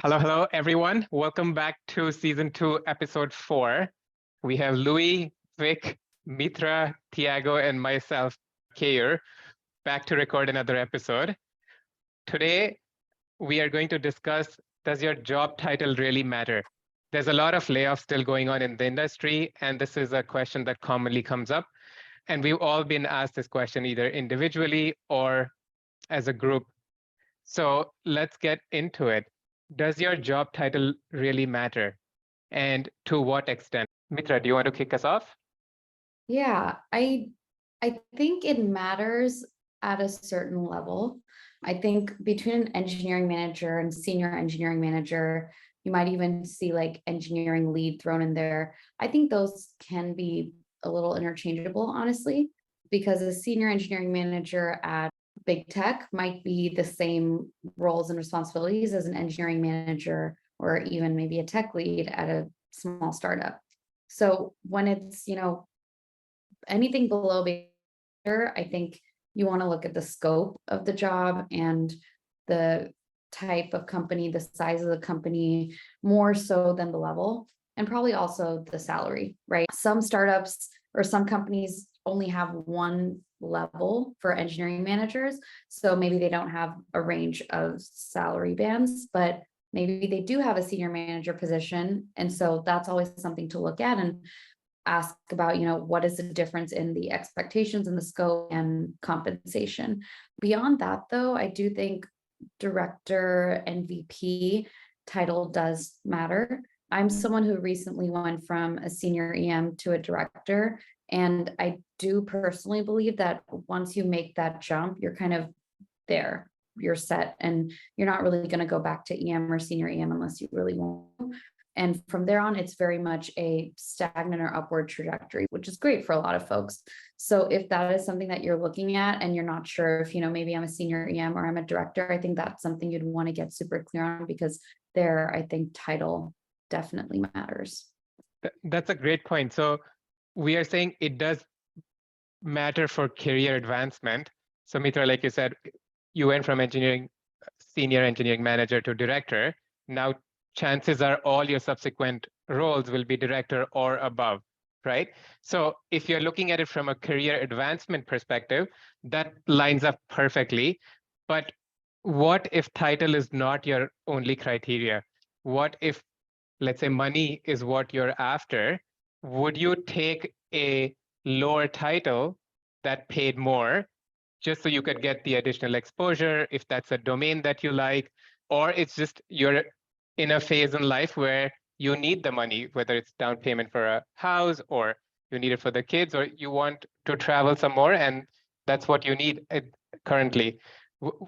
Hello, everyone. Welcome back to season 2, episode 4. We have Louie, Vic, Mitra, Thiago, and myself, Keyur, back to record another episode. Today, we are going to discuss, does your job title really matter? There's a lot of layoffs still going on in the industry, and this is a question that commonly comes up. And we've all been asked this question either individually or as a group. So let's get into it. Does your job title really matter? And to what extent? Mitra, do you want to kick us off? Yeah, I think it matters at a certain level. I think between an engineering manager and senior engineering manager, you might even see like engineering lead thrown in there. I think those can be a little interchangeable, honestly, because a senior engineering manager at big tech might be the same roles and responsibilities as an engineering manager or even maybe a tech lead at a small startup. So when it's, anything below manager, I think you want to look at the scope of the job and the type of company, the size of the company, more so than the level, and probably also the salary, right? Some startups or some companies only have one level for engineering managers. So maybe they don't have a range of salary bands, but maybe they do have a senior manager position. And so that's always something to look at and ask about, what is the difference in the expectations and the scope and compensation. Beyond that, though, I do think director and VP title does matter. I'm someone who recently went from a senior EM to a director, and I do personally believe that once you make that jump, you're kind of there, you're set, and you're not really going to go back to EM or senior EM unless you really want. And from there on, it's very much a stagnant or upward trajectory, which is great for a lot of folks. So if that is something that you're looking at and you're not sure if, maybe I'm a senior EM or I'm a director, I think that's something you'd want to get super clear on, because there, I think title definitely matters. That's a great point. So we are saying it does matter for career advancement. So Mitra, like you said, you went from senior engineering manager to director. Now, chances are all your subsequent roles will be director or above, right? So if you're looking at it from a career advancement perspective, that lines up perfectly. But what if title is not your only criteria? What if, let's say, money is what you're after? Would you take a lower title that paid more just so you could get the additional exposure, if that's a domain that you like, or it's just you're in a phase in life where you need the money, whether it's down payment for a house or you need it for the kids, or you want to travel some more and that's what you need currently.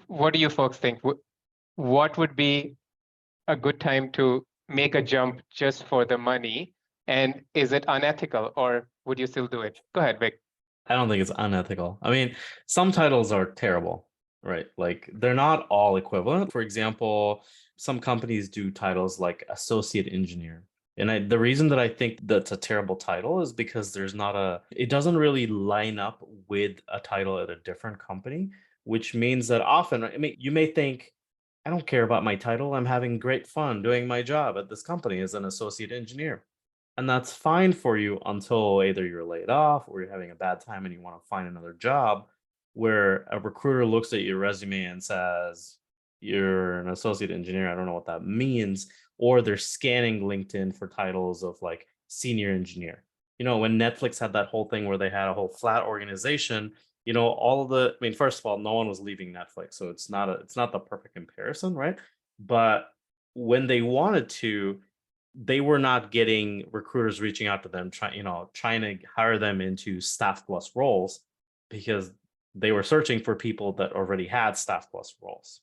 What do you folks think? What would be a good time to make a jump just for the money? And is it unethical, or would you still do it? Go ahead, Vic. I don't think it's unethical. I mean, some titles are terrible, right? Like they're not all equivalent. For example, some companies do titles like associate engineer. And the reason that I think that's a terrible title is because it doesn't really line up with a title at a different company, which means that often, I mean, you may think, I don't care about my title. I'm having great fun doing my job at this company as an associate engineer. And that's fine for you until either you're laid off or you're having a bad time and you want to find another job, where a recruiter looks at your resume and says, you're an associate engineer. I don't know what that means. Or they're scanning LinkedIn for titles of like senior engineer. When Netflix had that whole thing where they had a whole flat organization, I mean, first of all, no one was leaving Netflix. So it's not the perfect comparison, right? But when they wanted to, they were not getting recruiters reaching out to them, trying to hire them into staff plus roles, because they were searching for people that already had staff plus roles.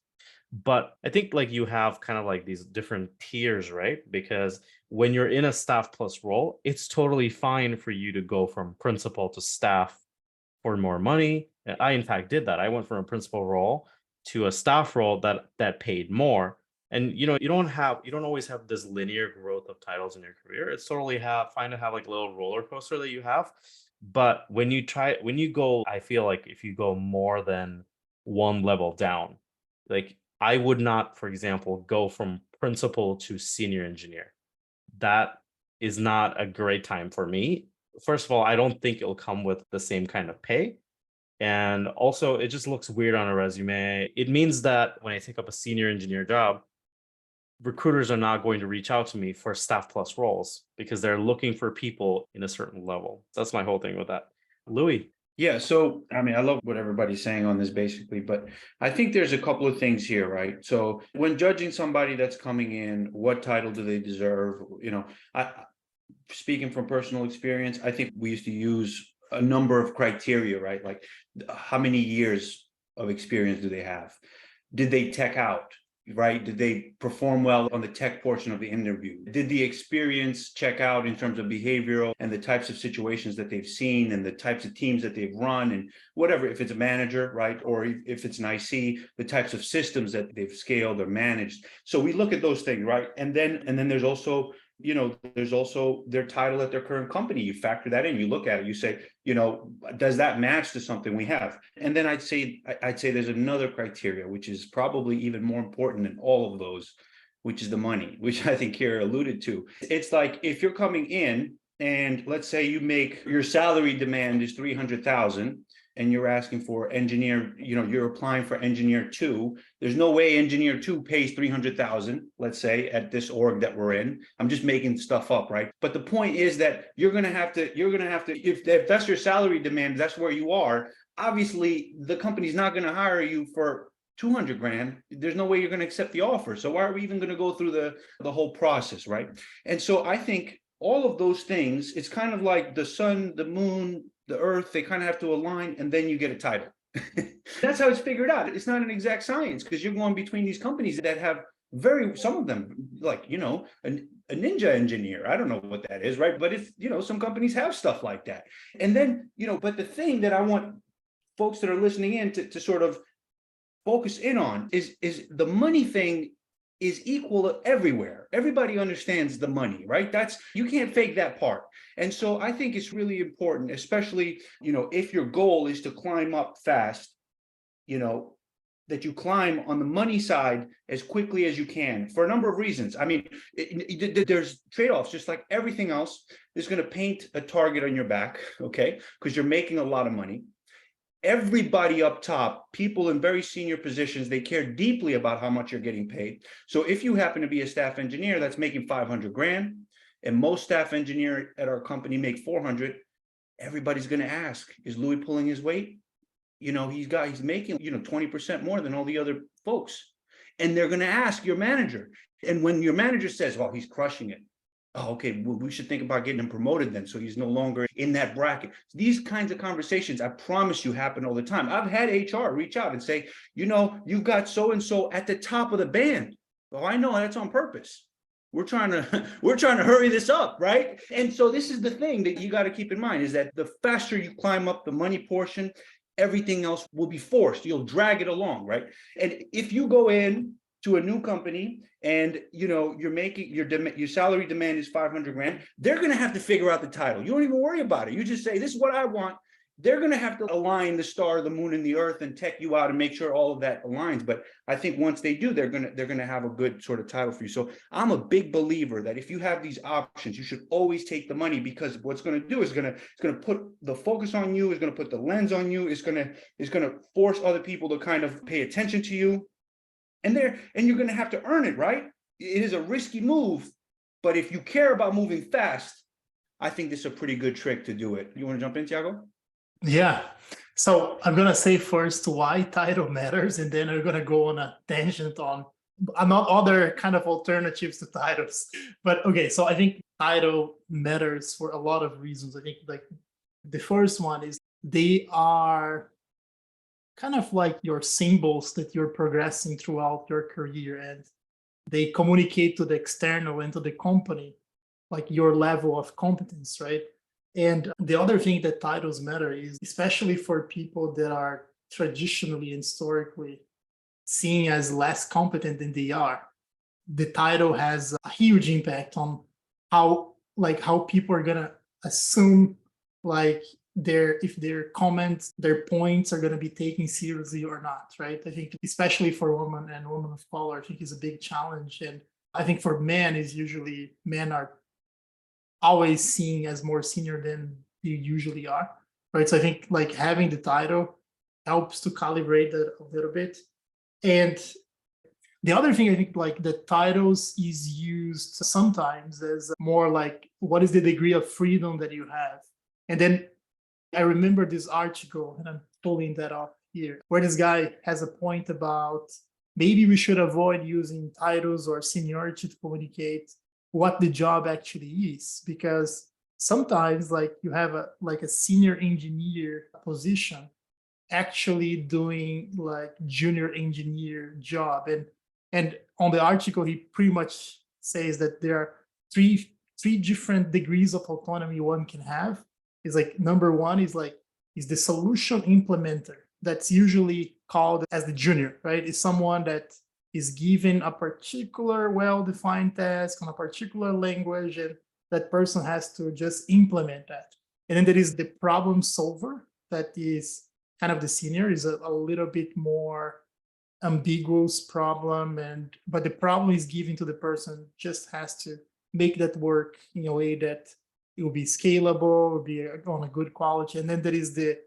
But I think like you have kind of like these different tiers, right? Because when you're in a staff plus role, it's totally fine for you to go from principal to staff for more money. And I in fact did that. I went from a principal role to a staff role that paid more. And you don't always have this linear growth of titles in your career. It's totally fine to have like a little roller coaster that you have. But when you go, I feel like if you go more than one level down, like I would not, for example, go from principal to senior engineer. That is not a great time for me. First of all, I don't think it'll come with the same kind of pay. And also, it just looks weird on a resume. It means that when I take up a senior engineer job, recruiters are not going to reach out to me for staff plus roles because they're looking for people in a certain level. That's my whole thing with that. Louie. Yeah, so I mean, I love what everybody's saying on this basically, but I think there's a couple of things here, right? So when judging somebody that's coming in, what title do they deserve? You know, speaking from personal experience, I think we used to use a number of criteria, right? Like how many years of experience do they have? Did they tech out? Right? Did they perform well on the tech portion of the interview? Did the experience check out in terms of behavioral and the types of situations that they've seen and the types of teams that they've run and whatever, if it's a manager, right? Or if it's an IC, the types of systems that they've scaled or managed. So we look at those things, right? And then there's also, you know, there's also their title at their current company. You factor that in, you look at it, you say, you know, does that match to something we have? And then I'd say there's another criteria, which is probably even more important than all of those, which is the money, which I think Keyur alluded to. It's like, if you're coming in and let's say you make your salary demand is 300,000 and you're asking for engineer, you know, you're applying for engineer 2. There's no way engineer 2 pays 300,000, let's say, at this org that we're in. I'm just making stuff up, right? But the point is that you're gonna have to, if that's your salary demand, that's where you are. Obviously, the company's not gonna hire you for 200 grand. There's no way you're gonna accept the offer. So why are we even gonna go through the whole process, right? And so I think all of those things, it's kind of like the sun, the moon, the earth, they kind of have to align, and then you get a title. That's how it's figured out. It's not an exact science because you're going between these companies that have some of them, like, you know, a ninja engineer. I don't know what that is, right? But if, you know, some companies have stuff like that. And then, you know, but the thing that I want folks that are listening in to sort of focus in on is the money thing is equal everywhere. Everybody understands the money, right? You can't fake that part. And so I think it's really important, especially, you know, if your goal is to climb up fast, you know, that you climb on the money side as quickly as you can for a number of reasons. I mean, there's trade-offs, just like everything else is going to paint a target on your back, okay? Because you're making a lot of money. Everybody up top, people in very senior positions, they care deeply about how much you're getting paid. So if you happen to be a staff engineer that's making 500 grand, and most staff engineer at our company make 400, everybody's going to ask, is Louie pulling his weight? You know, he's making, you know, 20% more than all the other folks. And they're going to ask your manager. And when your manager says, well, he's crushing it. Oh, okay, well, we should think about getting him promoted then, so he's no longer in that bracket. These kinds of conversations, I promise you, happen all the time. I've had HR reach out and say, you know, you've got so-and-so at the top of the band. Well, I know that's on purpose. We're trying to hurry this up, right? And so this is the thing that you got to keep in mind, is that the faster you climb up the money portion, everything else will be forced. You'll drag it along, right? And if you go in to a new company and, you know, you're making your salary demand is 500 grand, they're going to have to figure out the title. You don't even worry about it. You just say, this is what I want. They're going to have to align the star, the moon, and the earth and tech you out and make sure all of that aligns. But I think once they do, they're going to have a good sort of title for you. So I'm a big believer that if you have these options, you should always take the money, because what's going to do is it's going to put the focus on you, is going to put the lens on you, is going to force other people to kind of pay attention to you. And you're going to have to earn it, right? It is a risky move, but if you care about moving fast, I think this is a pretty good trick to do it. You want to jump in, Thiago? Yeah. So I'm going to say first why title matters, and then I'm going to go on a tangent on other kind of alternatives to titles. But okay, so I think title matters for a lot of reasons. I think like the first one is they are kind of like your symbols that you're progressing throughout your career, and they communicate to the external and to the company like your level of competence, right? And the other thing that titles matter is, especially for people that are traditionally and historically seen as less competent than they are, the title has a huge impact on how people are gonna assume like if their comments, their points are going to be taken seriously or not, right? I think especially for women and women of color, I think is a big challenge. And I think for men is usually men are always seen as more senior than they usually are, right? So I think like having the title helps to calibrate that a little bit. And the other thing I think like the titles is used sometimes as more like what is the degree of freedom that you have. And then I remember this article, and I'm pulling that off here, where this guy has a point about maybe we should avoid using titles or seniority to communicate what the job actually is, because sometimes like you have a senior engineer position actually doing like junior engineer job, and on the article he pretty much says that there are three different degrees of autonomy one can have. Is like number one is the solution implementer, that's usually called as the junior, right? Is someone that is given a particular well-defined task on a particular language, and that person has to just implement that. And then there is the problem solver, that is kind of the senior, is a little bit more ambiguous problem, but the problem is given to the person, just has to make that work in a way that it will be scalable, will be on a good quality. And then there is the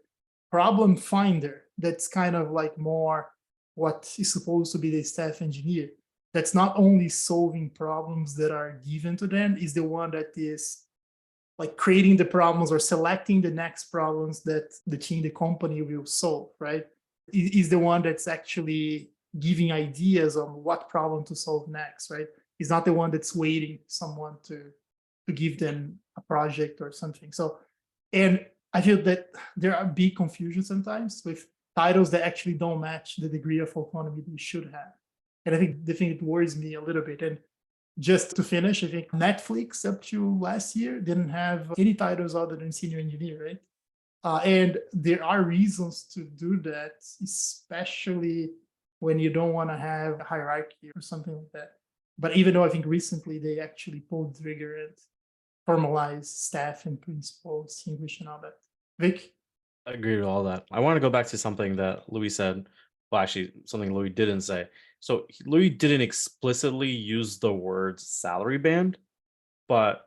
problem finder, that's kind of like more what is supposed to be the staff engineer. That's not only solving problems that are given to them, is the one that is like creating the problems or selecting the next problems that the team, the company will solve, right? Is the one that's actually giving ideas on what problem to solve next, right? It's not the one that's waiting someone to give them a project or something. So, and I feel that there are big confusion sometimes with titles that actually don't match the degree of autonomy they should have. And I think the thing that worries me a little bit, and just to finish, I think Netflix up to last year didn't have any titles other than senior engineer, right? And there are reasons to do that, especially when you don't want to have a hierarchy or something like that. But even though I think recently they actually pulled the trigger and formalized staff and principal distinguish and all that. Vic? I agree with all that. I want to go back to something that Louis said. Well, actually, something Louis didn't say. So Louis didn't explicitly use the word salary band, but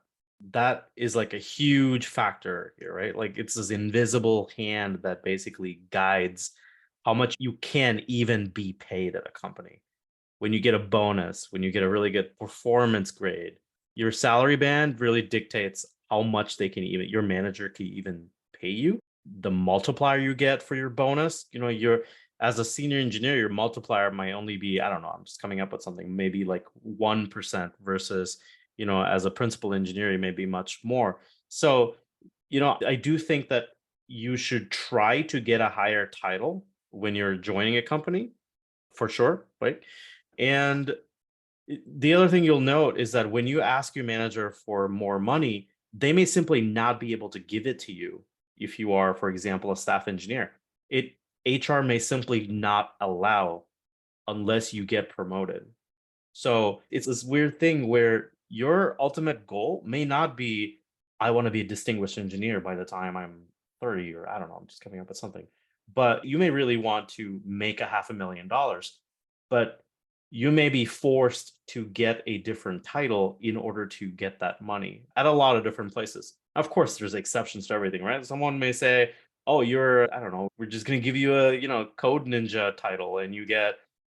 that is like a huge factor here, right? Like it's this invisible hand that basically guides how much you can even be paid at a company. When you get a bonus, when you get a really good performance grade, your salary band really dictates how much they can even, your manager can even pay you. The multiplier you get for your bonus, you're as a senior engineer, your multiplier might only be, I don't know, I'm just coming up with something, maybe like 1% versus, as a principal engineer, it may be much more. So, I do think that you should try to get a higher title when you're joining a company, for sure, right? And the other thing you'll note is that when you ask your manager for more money, they may simply not be able to give it to you if you are, for example, a staff engineer. HR may simply not allow unless you get promoted. So it's this weird thing where your ultimate goal may not be, I want to be a distinguished engineer by the time I'm 30, or I don't know, I'm just coming up with something. But you may really want to make $500,000, but you may be forced to get a different title in order to get that money at a lot of different places. Of course, there's exceptions to everything, right? Someone may say, oh, I don't know, we're just going to give you a, code ninja title and you get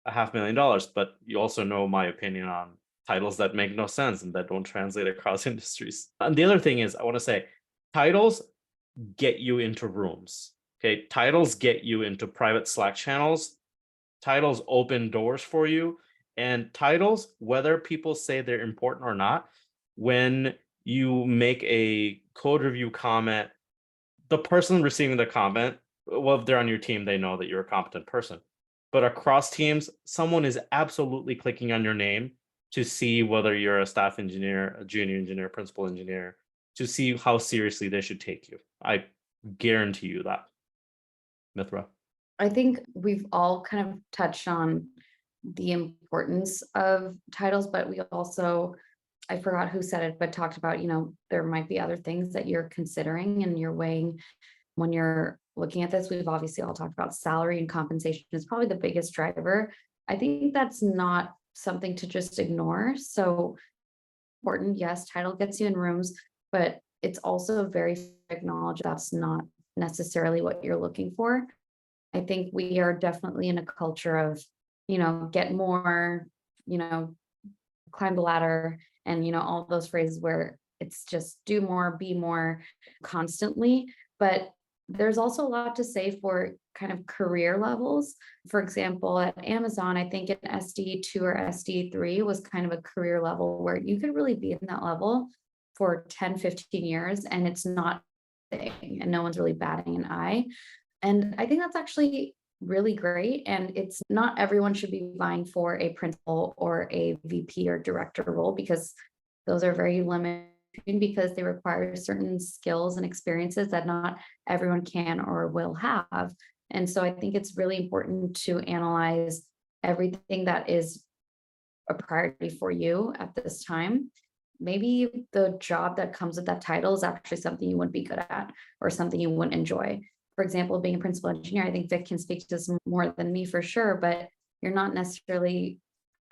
$500,000. But you also know my opinion on titles that make no sense and that don't translate across industries. And the other thing is, I want to say, titles get you into rooms. Okay, titles get you into private Slack channels. Titles open doors for you. And titles, whether people say they're important or not, when you make a code review comment, the person receiving the comment, well, if they're on your team, they know that you're a competent person. But across teams, someone is absolutely clicking on your name to see whether you're a staff engineer, a junior engineer, principal engineer, to see how seriously they should take you. I guarantee you that. Mitra. I think we've all kind of touched on the importance of titles, but we also, I forgot who said it, but talked about, there might be other things that you're considering and you're weighing when you're looking at this. We've obviously all talked about salary and compensation is probably the biggest driver. I think that's not something to just ignore. So important, yes, title gets you in rooms, but it's also very acknowledged that's not necessarily what you're looking for. I think we are definitely in a culture of, get more, climb the ladder, and, all those phrases where it's just do more, be more constantly. But there's also a lot to say for kind of career levels. For example, at Amazon, I think an SD2 or SD3 was kind of a career level where you could really be in that level for 10, 15 years, and it's not a thing, and no one's really batting an eye. And I think that's actually really great. And it's not everyone should be vying for a principal or a VP or director role, because those are very limited, because they require certain skills and experiences that not everyone can or will have. And so I think it's really important to analyze everything that is a priority for you at this time. Maybe the job that comes with that title is actually something you wouldn't be good at, or something you wouldn't enjoy. For example, being a principal engineer, I think Vic can speak to this more than me for sure, but you're not necessarily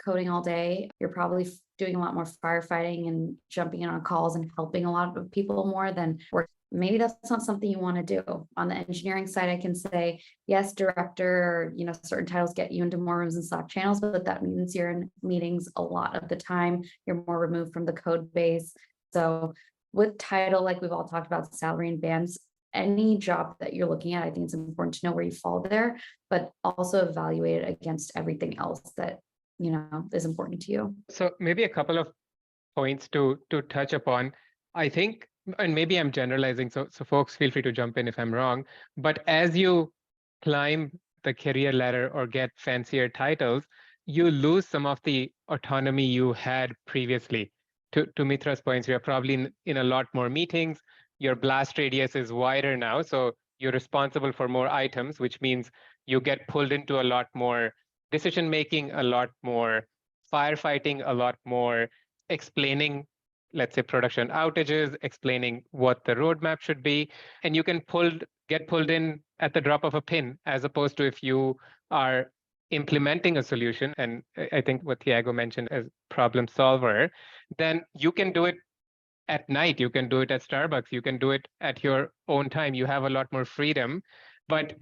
coding all day. You're probably doing a lot more firefighting and jumping in on calls and helping a lot of people more than work. Maybe that's not something you want to do. On the engineering side, I can say, yes, director, or, certain titles get you into more rooms and Slack channels, but that means you're in meetings a lot of the time. You're more removed from the code base. So with title, like we've all talked about, salary and bands, any job that you're looking at, I think it's important to know where you fall there, but also evaluate it against everything else that, is important to you. So maybe a couple of points to touch upon. I think, and maybe I'm generalizing, so folks feel free to jump in if I'm wrong, but as you climb the career ladder or get fancier titles, you lose some of the autonomy you had previously. To Mitra's points, you're probably in a lot more meetings. Your blast radius is wider now, so you're responsible for more items, which means you get pulled into a lot more decision making, a lot more firefighting, a lot more explaining, let's say, production outages, explaining what the roadmap should be, and you can get pulled in at the drop of a pin, as opposed to if you are implementing a solution, and I think what Thiago mentioned as problem solver, then you can do it at night, you can do it at Starbucks, you can do it at your own time. You have a lot more freedom, but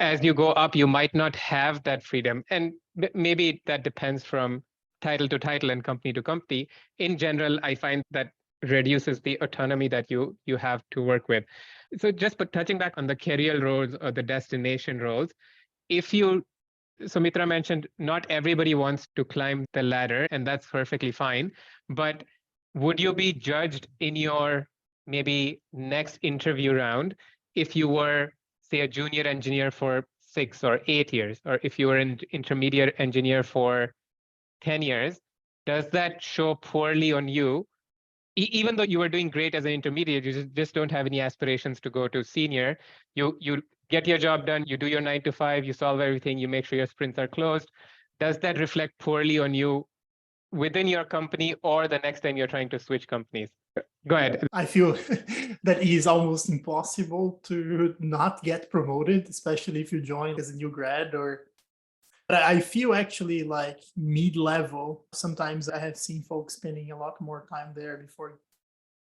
as you go up, you might not have that freedom. And maybe that depends from title to title and company to company. In general, I find that reduces the autonomy that you have to work with. So just touching back on the career roles or the destination roles, so Mitra mentioned not everybody wants to climb the ladder, and that's perfectly fine. But would you be judged in your maybe next interview round if you were, say, a junior engineer for 6 or 8 years, or if you were an intermediate engineer for 10 years? Does that show poorly on you? Even though you were doing great as an intermediate, you just don't have any aspirations to go to senior. You get your job done, you do your 9 to 5, you solve everything, you make sure your sprints are closed. Does that reflect poorly on you within your company, or the next time you're trying to switch companies? Go ahead. I feel that it is almost impossible to not get promoted, especially if you join as a new grad. But I feel actually like mid-level. Sometimes I have seen folks spending a lot more time there before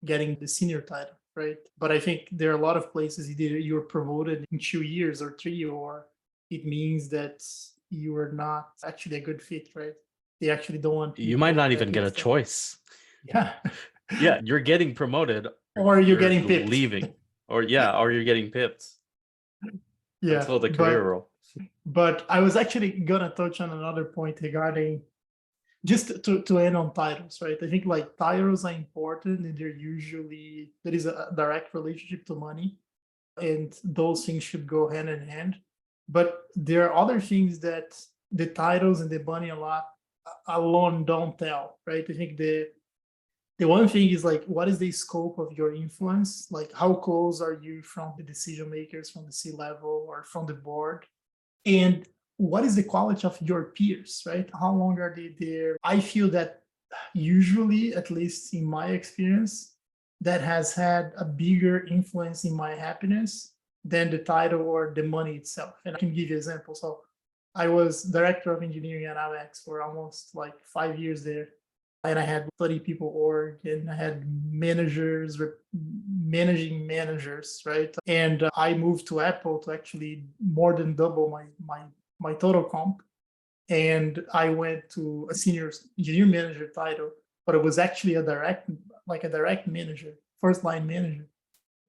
getting the senior title, right? But I think there are a lot of places either you're promoted in 2 years or 3, or it means that you are not actually a good fit, right? They actually don't want. You might not even get a stuff. choice. Yeah. Yeah, you're getting promoted, or you're getting pipped. leaving, or you're getting pipped. Yeah. Until the career role. But I was actually gonna touch on another point regarding just to end on titles, right? I think like titles are important, and there is a direct relationship to money, and those things should go hand in hand. But there are other things that the titles and the money alone don't tell, right? I think the one thing is like, what is the scope of your influence? Like, how close are you from the decision makers, from the C-level or from the board? And what is the quality of your peers, right? How long are they there? I feel that usually, at least in my experience, that has had a bigger influence in my happiness than the title or the money itself. And I can give you examples. So I was director of engineering at Amex for almost like 5 years there. And I had 30 people org, and I had managers, managing managers, right? And I moved to Apple to actually more than double my total comp. And I went to a senior engineer manager title, but it was actually a direct manager, first line manager.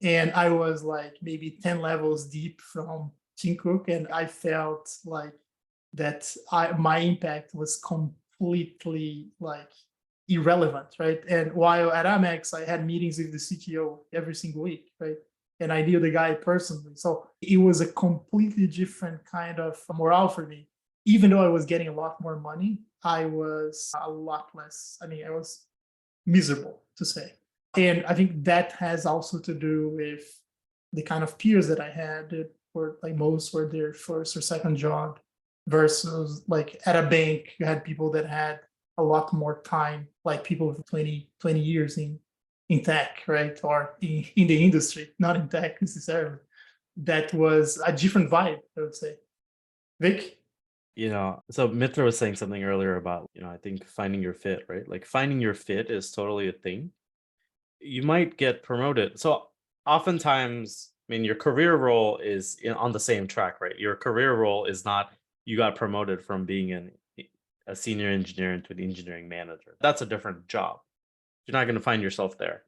And I was like maybe 10 levels deep from Tim Cook, and I felt like that my impact was completely like irrelevant, right? And while at Amex, I had meetings with the CTO every single week, right? And I knew the guy personally. So it was a completely different kind of morale for me. Even though I was getting a lot more money, I was a lot less. I mean, I was miserable, to say. And I think that has also to do with the kind of peers that I had that were like most were their first or second job, versus like at a bank, you had people that had a lot more time, like people with 20 years in tech, right? Or in the industry, not in tech necessarily. That was a different vibe, I would say. Vic? So Mitra was saying something earlier about, I think finding your fit, right? Like finding your fit is totally a thing. You might get promoted. So oftentimes, I mean, your career role is on the same track, right? Your career role is not you got promoted from being a senior engineer into an engineering manager. That's a different job. You're not going to find yourself there.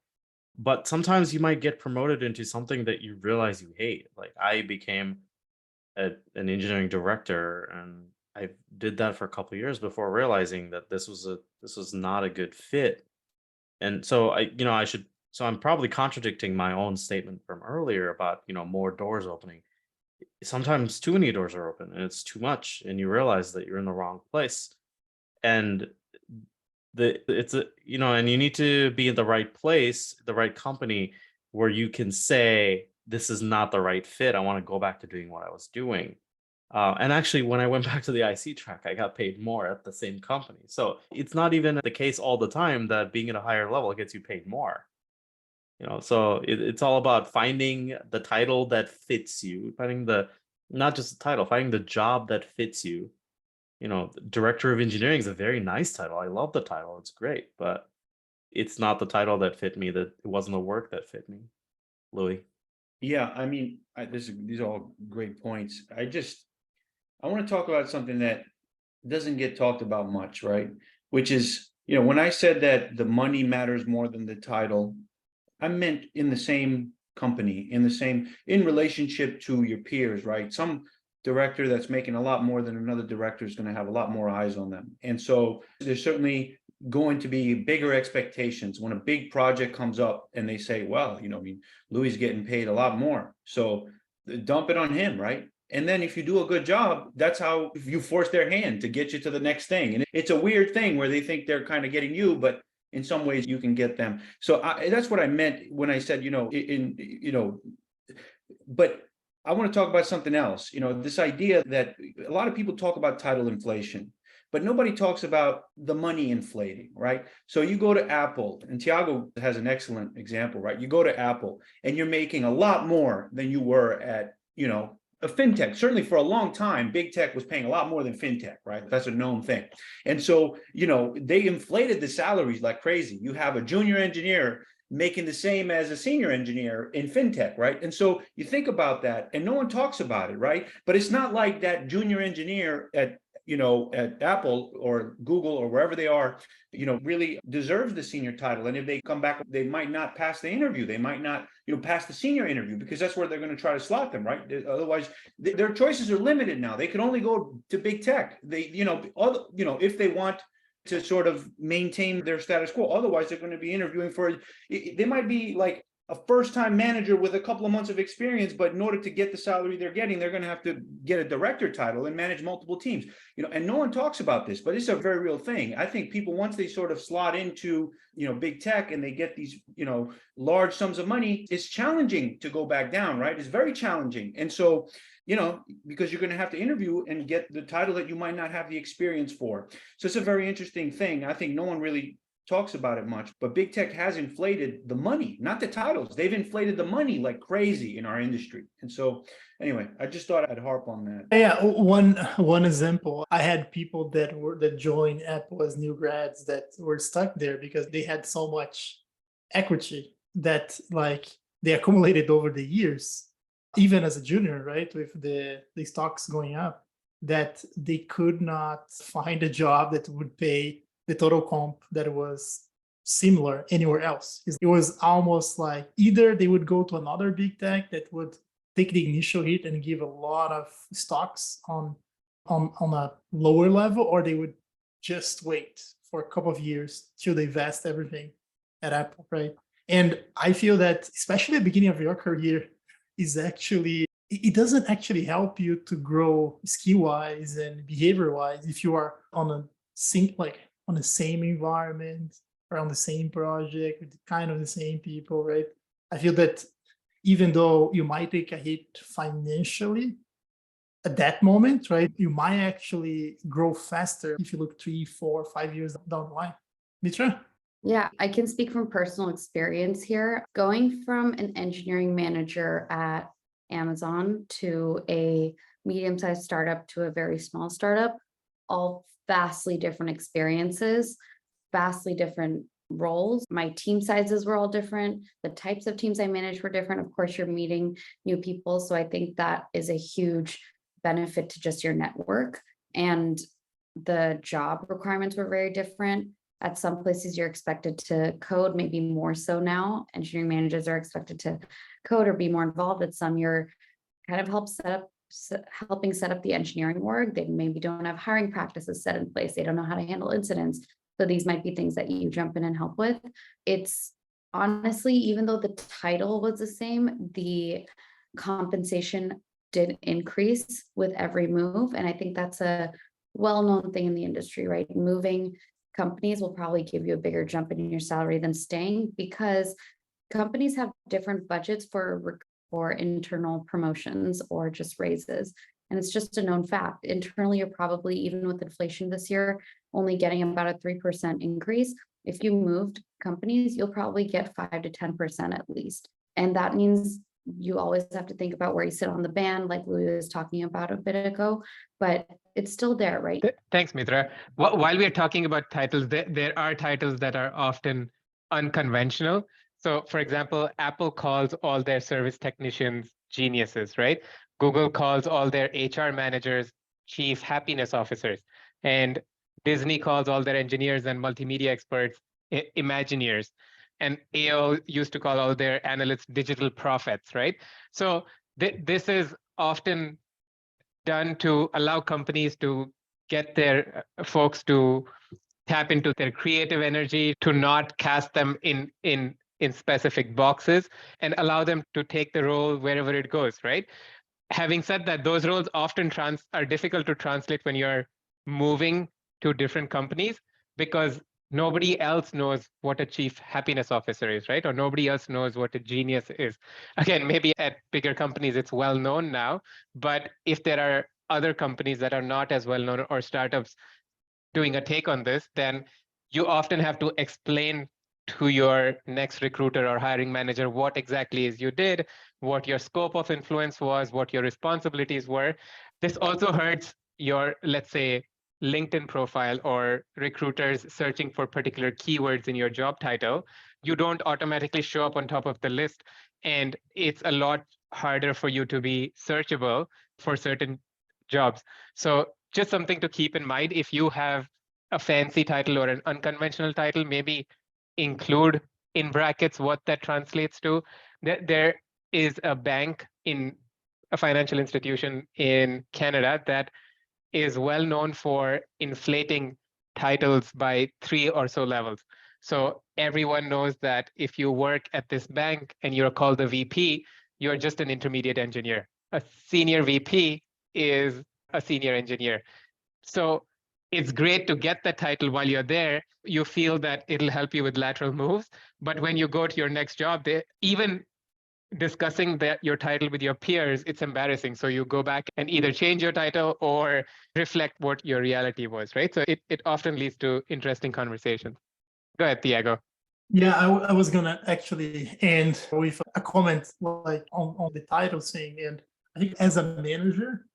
But sometimes you might get promoted into something that you realize you hate. Like I became an engineering director, and I did that for a couple of years before realizing that this was not a good fit. And so I'm probably contradicting my own statement from earlier about, more doors opening. Sometimes too many doors are open and it's too much, and you realize that you're in the wrong place. And and you need to be in the right place, the right company, where you can say, this is not the right fit. I want to go back to doing what I was doing. And actually, when I went back to the IC track, I got paid more at the same company. So it's not even the case all the time that being at a higher level gets you paid more. So it's all about finding the title that fits you, not just the title, finding the job that fits you. Director of engineering is a very nice title. I love the title. It's great, but it's not the title that fit me. That it wasn't the work that fit me. Louie. Yeah, I mean, these are all great points. I want to talk about something that doesn't get talked about much, right? Which is, when I said that the money matters more than the title, I meant in the same company, in relationship to your peers, right? Some director that's making a lot more than another director is going to have a lot more eyes on them. And so there's certainly going to be bigger expectations when a big project comes up and they say, well, Louie's getting paid a lot more, so dump it on him, right? And then if you do a good job, that's how you force their hand to get you to the next thing. And it's a weird thing where they think they're kind of getting you, but in some ways you can get them. So that's what I meant when I said, but I want to talk about something else. This idea that a lot of people talk about title inflation, but nobody talks about the money inflating, right? So you go to Apple, and Thiago has an excellent example, right? You go to Apple and you're making a lot more than you were at, a fintech. Certainly for a long time, big tech was paying a lot more than fintech, right? That's a known thing. And so, they inflated the salaries like crazy. You have a junior engineer making the same as a senior engineer in fintech, right? And so you think about that, and no one talks about it, right? But it's not like that junior engineer at Apple or Google or wherever they are, really deserves the senior title. And if they come back, they might not pass the interview. They might not, pass the senior interview, because that's where they're going to try to slot them, right? Otherwise, their choices are limited now. They can only go to big tech. If they want to sort of maintain their status quo. Otherwise, they're going to be interviewing they might be like a first-time manager with a couple of months of experience, but in order to get the salary they're getting, they're going to have to get a director title and manage multiple teams. And no one talks about this, but it's a very real thing. I think people, once they sort of slot into, big tech and they get these, large sums of money, it's challenging to go back down, right? It's very challenging. And so, because you're going to have to interview and get the title that you might not have the experience for. So it's a very interesting thing. I think no one really talks about it much, but big tech has inflated the money, not the titles. They've inflated the money like crazy in our industry. And so anyway, I just thought I'd harp on that. Yeah, one example. I had people that joined Apple as new grads that were stuck there because they had so much equity that like they accumulated over the years, even as a junior, right? With the stocks going up, that they could not find a job that would pay the total comp that was similar anywhere else. It was almost like either they would go to another big tech that would take the initial hit and give a lot of stocks on a lower level, or they would just wait for a couple of years till they vest everything at Apple, right? And I feel that especially at the beginning of your career is actually, it doesn't actually help you to grow skill-wise and behavior-wise if you are on a on the same environment or on the same project with kind of the same people, right? I feel that even though you might take a hit financially at that moment, right, you might actually grow faster if you look 3, 4, 5 years down the line. Mitra? Yeah, I can speak from personal experience here. Going from an engineering manager at Amazon to a medium-sized startup to a very small startup, all vastly different experiences, vastly different roles. My team sizes were all different. The types of teams I managed were different. Of course, you're meeting new people. So I think that is a huge benefit to just your network. And the job requirements were very different. At some places, you're expected to code, maybe more so now. Engineering managers are expected to code or be more involved. At some, you're kind of helping set up the engineering org. They maybe don't have hiring practices set in place. They don't know how to handle incidents. So these might be things that you jump in and help with. It's honestly, even though the title was the same, the compensation did increase with every move. And I think that's a well-known thing in the industry, right? Moving companies will probably give you a bigger jump in your salary than staying, because companies have different budgets for internal promotions or just raises. And it's just a known fact. Internally, you're probably, even with inflation this year, only getting about a 3% increase. If you moved companies, you'll probably get 5 to 10% at least. And that means you always have to think about where you sit on the band, like Louie was talking about a bit ago, but it's still there, right? Thanks, Mitra. While we are talking about titles, there are titles that are often unconventional. So for example, Apple calls all their service technicians geniuses, right? Google calls all their HR managers chief happiness officers. And Disney calls all their engineers and multimedia experts Imagineers. And AO used to call all their analysts digital prophets, right? So this is often done to allow companies to get their folks to tap into their creative energy, to not cast them in specific boxes, and allow them to take the role wherever it goes, right? Having said that, those roles often are difficult to translate when you're moving to different companies, because nobody else knows what a chief happiness officer is, right? Or nobody else knows what a genius is. Again, maybe at bigger companies, it's well known now, but if there are other companies that are not as well known, or startups doing a take on this, then you often have to explain to your next recruiter or hiring manager what exactly is you did, what your scope of influence was, what your responsibilities were. This also hurts your, let's say, LinkedIn profile or recruiters searching for particular keywords in your job title. You don't automatically show up on top of the list, and it's a lot harder for you to be searchable for certain jobs. So just something to keep in mind. If you have a fancy title or an unconventional title, maybe include in brackets what that translates to. There is a bank in a financial institution in Canada that is well known for inflating titles by 3 or so levels. So everyone knows that if you work at this bank and you're called a VP, you're just an intermediate engineer. A senior VP is a senior engineer. So it's great to get that title while you're there. You feel that it'll help you with lateral moves. But when you go to your next job, even discussing your title with your peers, it's embarrassing. So you go back and either change your title or reflect what your reality was, right? So it often leads to interesting conversations. Go ahead, Thiago. Yeah, I was gonna actually end with a comment like on the title thing. And I think as a manager,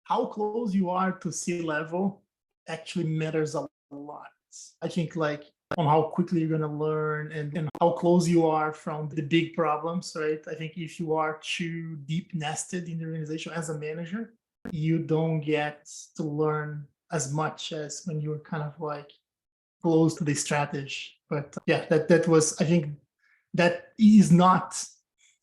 how close you are to C-level actually matters a lot. I think like on how quickly you're gonna learn and how close you are from the big problems, right? I think if you are too deep nested in the organization as a manager, you don't get to learn as much as when you're kind of like close to the strategy. But yeah, that was, I think that is not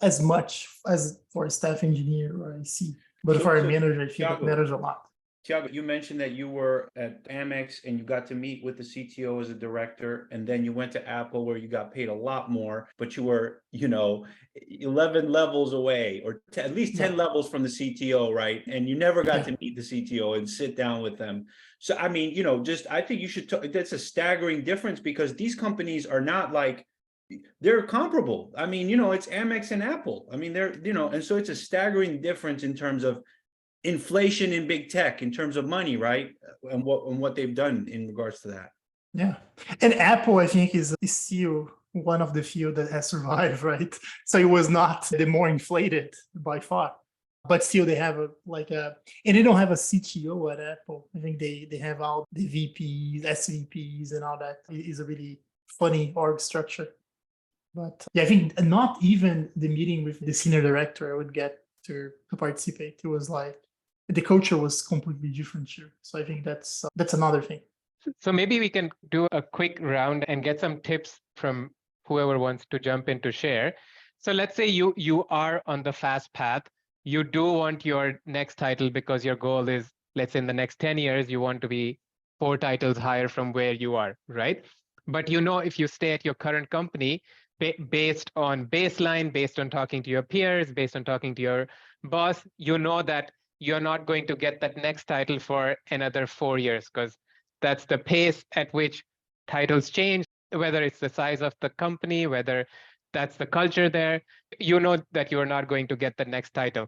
as much as for a staff engineer or IC, but for a manager, I think it Thiago, matters a lot. Thiago, you mentioned that you were at Amex and you got to meet with the CTO as a director, and then you went to Apple where you got paid a lot more, but you were, 11 levels away or at least 10 levels from the CTO, right? And you never got to meet the CTO and sit down with them. So, I mean, I think you should, that's a staggering difference because these companies are not like, they're comparable. I mean, it's Amex and Apple. I mean, they're, and so it's a staggering difference in terms of inflation in big tech in terms of money, right? And what they've done in regards to that. Yeah. And Apple, I think, is still one of the few that has survived, right? So it was not the more inflated by far. But still they have and they don't have a CTO at Apple. I think they have all the VPs, SVPs, and all that. It is a really funny org structure. But yeah, I think not even the meeting with the senior director I would get to participate. It was like the culture was completely different here. So I think that's another thing. So maybe we can do a quick round and get some tips from whoever wants to jump in to share. So let's say you are on the fast path. You do want your next title because your goal is, let's say in the next 10 years, you want to be 4 titles higher from where you are, right? But if you stay at your current company, based on baseline, based on talking to your peers, based on talking to your boss, you know that you're not going to get that next title for another 4 years because that's the pace at which titles change, whether it's the size of the company, whether that's the culture there, you know that you're not going to get the next title.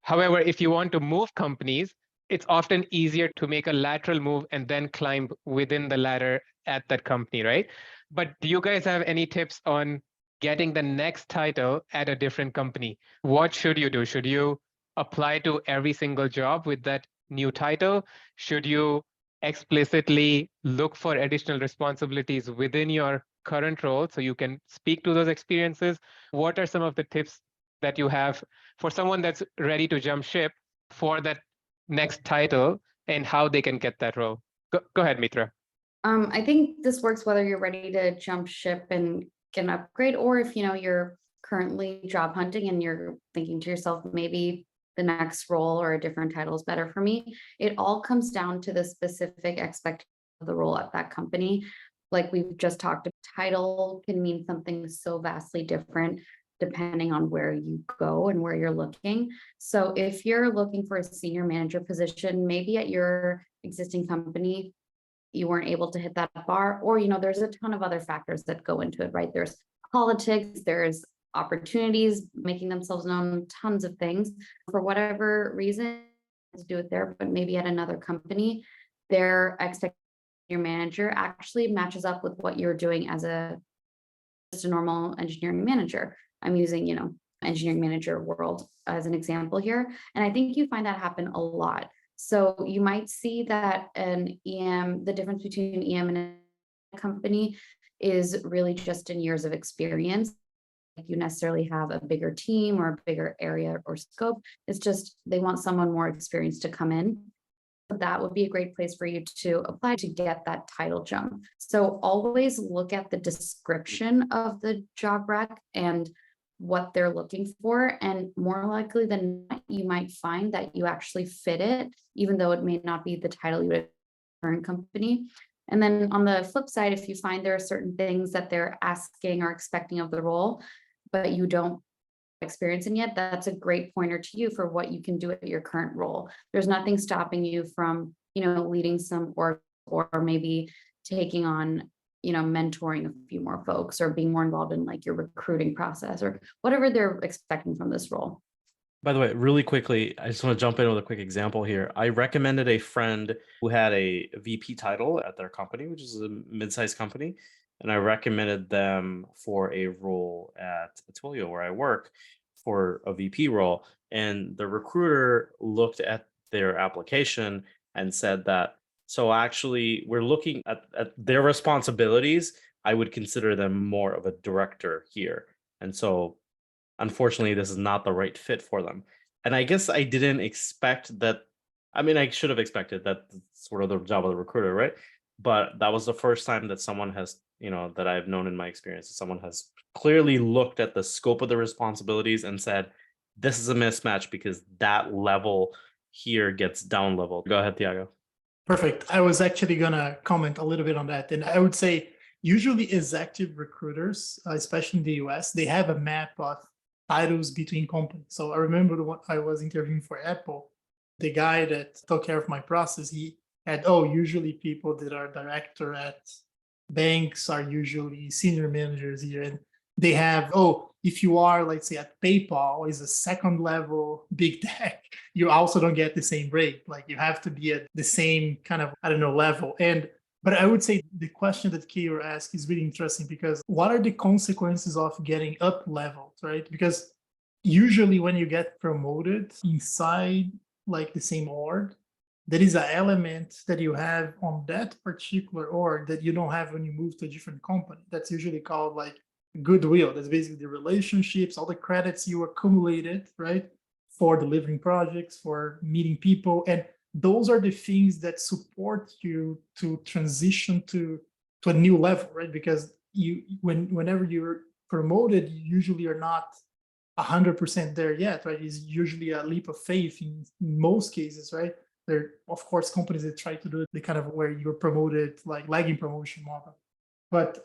However, if you want to move companies, it's often easier to make a lateral move and then climb within the ladder at that company, right? But do you guys have any tips on getting the next title at a different company? What should you do? Should you apply to every single job with that new title? Should you explicitly look for additional responsibilities within your current role so you can speak to those experiences? What are some of the tips that you have for someone that's ready to jump ship for that next title and how they can get that role? Go ahead, Mitra. I think this works whether you're ready to jump ship and get an upgrade, or if you're currently job hunting and you're thinking to yourself, maybe the next role or a different title is better for me. It all comes down to the specific expectation of the role at that company. Like we've just talked about, title can mean something so vastly different depending on where you go and where you're looking. So if you're looking for a senior manager position, maybe at your existing company, you weren't able to hit that bar, or there's a ton of other factors that go into it, right? There's politics, there's opportunities making themselves known, tons of things. For whatever reason, to do it there, but maybe at another company, their expectation your manager actually matches up with what you're doing as just a normal engineering manager. I'm using, engineering manager world as an example here. And I think you find that happen a lot. So you might see that an EM, the difference between an EM and a company is really just in years of experience. Like you necessarily have a bigger team or a bigger area or scope. It's just they want someone more experienced to come in. That would be a great place for you to apply to get that title jump. So always look at the description of the job rec and what they're looking for, and more likely than not, you might find that you actually fit it, even though it may not be the title you would have current company. And then on the flip side, if you find there are certain things that they're asking or expecting of the role, but you don't experience in yet, that's a great pointer to you for what you can do at your current role. There's nothing stopping you from, leading some or maybe taking on, mentoring a few more folks or being more involved in like your recruiting process or whatever they're expecting from this role. By the way, really quickly, I just want to jump in with a quick example here. I recommended a friend who had a VP title at their company, which is a mid-sized company. and I recommended them for a role at Twilio where I work for a VP role. And the recruiter looked at their application and said that, so actually, we're looking at their responsibilities. I would consider them more of a director here. And so, unfortunately, this is not the right fit for them. And I guess I didn't expect that. I mean, I should have expected that sort of the job of the recruiter, right? But that was the first time that someone has, that I've known in my experience, that someone has clearly looked at the scope of the responsibilities and said, this is a mismatch because that level here gets down leveled. Go ahead, Thiago. Perfect. I was actually going to comment a little bit on that. And I would say usually executive recruiters, especially in the US, they have a map of titles between companies. So I remember when I was interviewing for Apple, the guy that took care of my process, he had, usually people that are director at banks are usually senior managers here. And they have, if you are, let's say, at PayPal, is a second level big tech, you also don't get the same rate. Like you have to be at the same kind of, level. But I would say the question that Keyur asked is really interesting, because what are the consequences of getting up leveled, right? Because usually when you get promoted inside like the same org, there is an element that you have on that particular org that you don't have when you move to a different company. That's usually called like goodwill. That's basically the relationships, all the credits you accumulated, right? For delivering projects, for meeting people. And those are the things that support you to transition to a new level, right? Because whenever you're promoted, you usually are not 100% there yet, right? It's usually a leap of faith in most cases, right? There are, of course, companies that try to do the kind of where you're promoted, like lagging promotion model.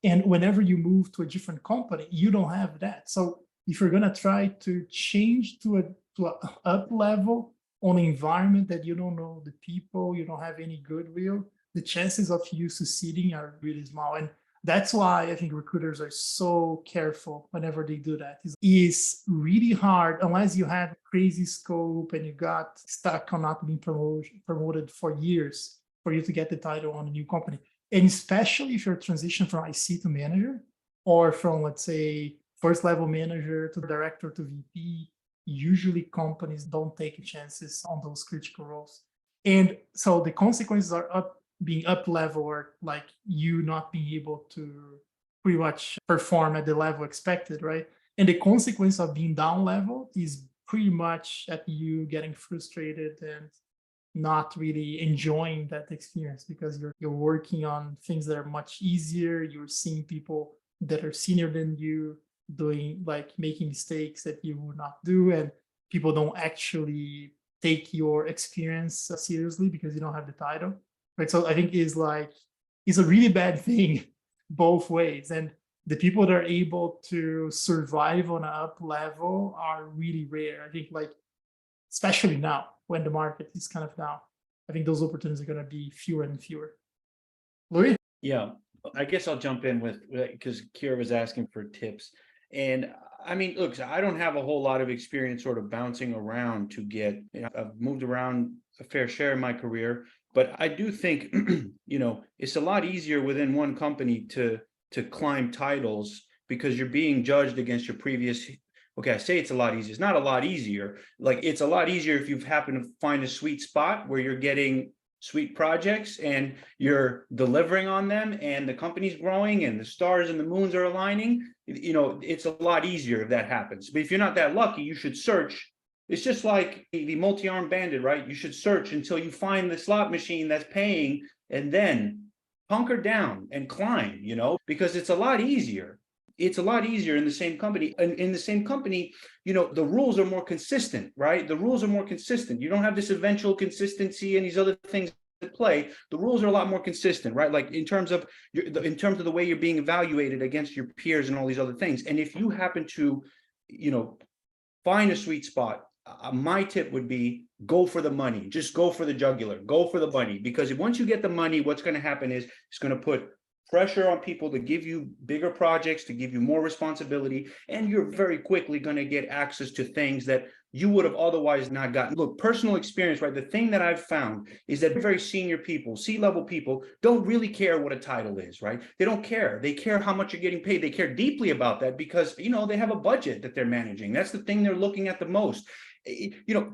And whenever you move to a different company, you don't have that. So if you're gonna try to change to a up level on an environment that you don't know the people, you don't have any goodwill, the chances of you succeeding are really small. And that's why I think recruiters are so careful whenever they do that. It's really hard unless you have crazy scope and you got stuck on not being promoted for years for you to get the title on a new company. And especially if you're transitioning from IC to manager, or from, let's say, first level manager to director to VP, usually companies don't take chances on those critical roles. And so the consequences are being up level, or like you not being able to pretty much perform at the level expected, right? And the consequence of being down level is pretty much at you getting frustrated and not really enjoying that experience, because you're working on things that are much easier. You're seeing people that are senior than you doing, like, making mistakes that you would not do, and people don't actually take your experience seriously because you don't have the title, right? So I think it's a really bad thing both ways. And the people that are able to survive on an up level are really rare. I think, like, especially now when the market is kind of down, I think those opportunities are going to be fewer and fewer. Louie? Yeah, I guess I'll jump in with, because Keyur was asking for tips. And I mean, look, I don't have a whole lot of experience sort of bouncing around to get, I've moved around a fair share in my career, but I do think, it's a lot easier within one company to climb titles because you're being judged against your previous. Okay, I say it's a lot easier. It's not a lot easier. Like, it's a lot easier if you've happened to find a sweet spot where you're getting sweet projects and you're delivering on them and the company's growing and the stars and the moons are aligning. It's a lot easier if that happens. But if you're not that lucky, you should search. It's just like the multi-armed bandit, right? You should search until you find the slot machine that's paying, and then hunker down and climb, because it's a lot easier. It's a lot easier in the same company. And in the same company, the rules are more consistent, right? The rules are more consistent. You don't have this eventual consistency and these other things at play. The rules are a lot more consistent, right? Like in terms of the way you're being evaluated against your peers and all these other things. And if you happen to, find a sweet spot, my tip would be go for the money. Just go for the jugular. Go for the money. Because once you get the money, what's going to happen is it's going to put pressure on people to give you bigger projects, to give you more responsibility, and you're very quickly going to get access to things that you would have otherwise not gotten. Look, personal experience, right? The thing that I've found is that very senior people, C-level people, don't really care what a title is, right? They don't care. They care how much you're getting paid. They care deeply about that because, they have a budget that they're managing. That's the thing they're looking at the most.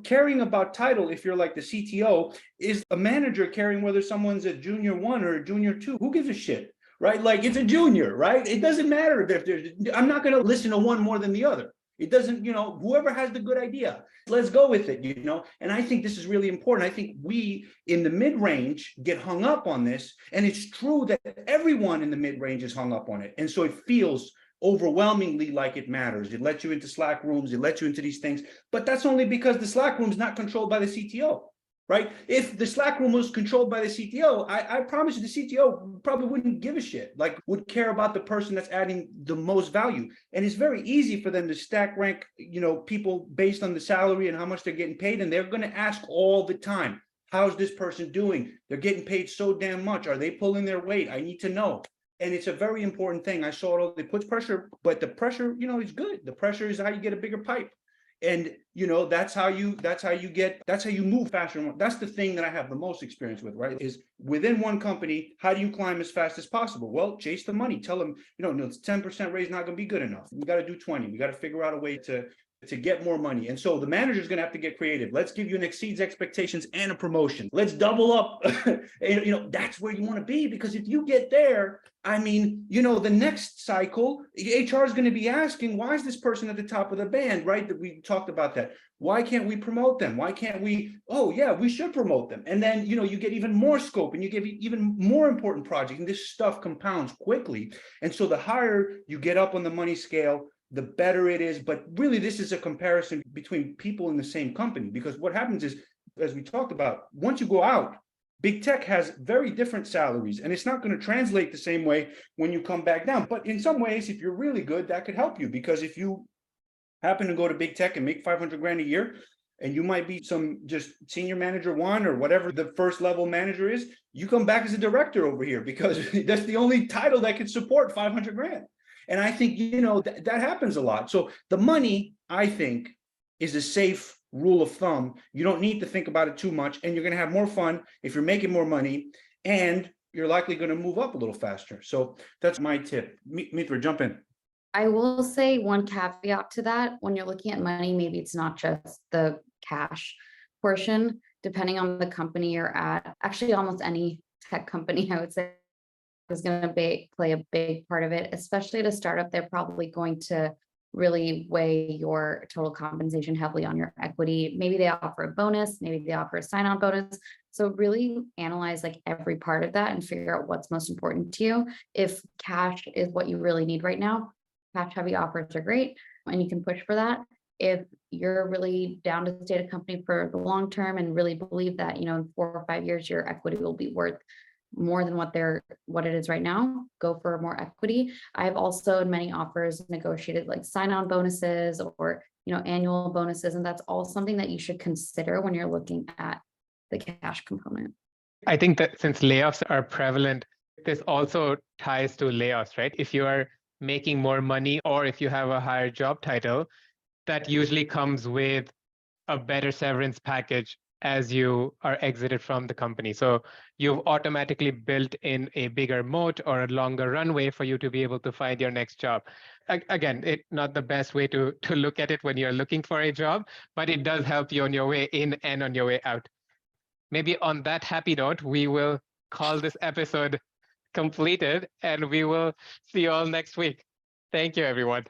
Caring about title, if you're like the CTO, is a manager caring whether someone's a junior 1 or a junior 2. Who gives a shit, right? Like, it's a junior, right? It doesn't matter if there's, I'm not going to listen to one more than the other. It doesn't, whoever has the good idea, let's go with it, and I think this is really important. I think we in the mid-range get hung up on this, and it's true that everyone in the mid-range is hung up on it. And so it feels overwhelmingly like it matters. It lets you into Slack rooms, it lets you into these things, but that's only because the Slack room is not controlled by the CTO. Right? If the Slack room was controlled by the CTO, I promise you the CTO probably wouldn't give a shit, like would care about the person that's adding the most value. And it's very easy for them to stack rank, people based on the salary and how much they're getting paid. And they're going to ask all the time, how's this person doing? They're getting paid so damn much. Are they pulling their weight? I need to know. And it's a very important thing. I saw it all. It puts pressure, but the pressure, is good. The pressure is how you get a bigger pipe. And that's how you move faster. That's the thing that I have the most experience with, right? Is within one company, how do you climb as fast as possible? Well, chase the money. Tell them, it's 10% raise not going to be good enough. We got to do 20. We got to figure out a way to get more money. And so the manager is going to have to get creative. Let's give you an exceeds expectations and a promotion. Let's double up. That's where you want to be, because if you get there, the next cycle, HR is going to be asking, why is this person at the top of the band, right? That we talked about that. Why can't we promote them? Why can't we? Oh yeah, we should promote them. And then, you get even more scope and you get even more important projects, and this stuff compounds quickly. And so the higher you get up on the money scale, the better it is. But really, this is a comparison between people in the same company, because what happens is, as we talked about, once you go out, big tech has very different salaries, and it's not going to translate the same way when you come back down. But in some ways, if you're really good, that could help you, because if you happen to go to big tech and make 500 grand a year, and you might be some just senior manager 1 or whatever the first level manager is, you come back as a director over here, because that's the only title that can support 500 grand. And I think, that happens a lot. So the money, I think, is a safe rule of thumb. You don't need to think about it too much, and you're going to have more fun if you're making more money, and you're likely going to move up a little faster. So that's my tip. Mitra, jump in. I will say one caveat to that. When you're looking at money, maybe it's not just the cash portion, depending on the company you're at. Actually, almost any tech company, I would say, is going to play a big part of it, especially at a startup. They're probably going to really weigh your total compensation heavily on your equity. Maybe they offer a bonus, maybe they offer a sign-on bonus. So really analyze like every part of that and figure out what's most important to you. If cash is what you really need right now, cash heavy offers are great and you can push for that. If you're really down to stay at a company for the long term and really believe that, in 4 or 5 years, your equity will be worth more than what it is right now, go for more equity. I've also in many offers negotiated like sign-on bonuses or annual bonuses, and that's all something that you should consider when you're looking at the cash component. I think that since layoffs are prevalent, this also ties to layoffs, right? If you are making more money or if you have a higher job title, that usually comes with a better severance package as you are exited from the company. So you've automatically built in a bigger moat or a longer runway for you to be able to find your next job. Again, it's not the best way to look at it when you're looking for a job, but it does help you on your way in and on your way out. Maybe on that happy note, we will call this episode completed, and we will see you all next week. Thank you, everyone.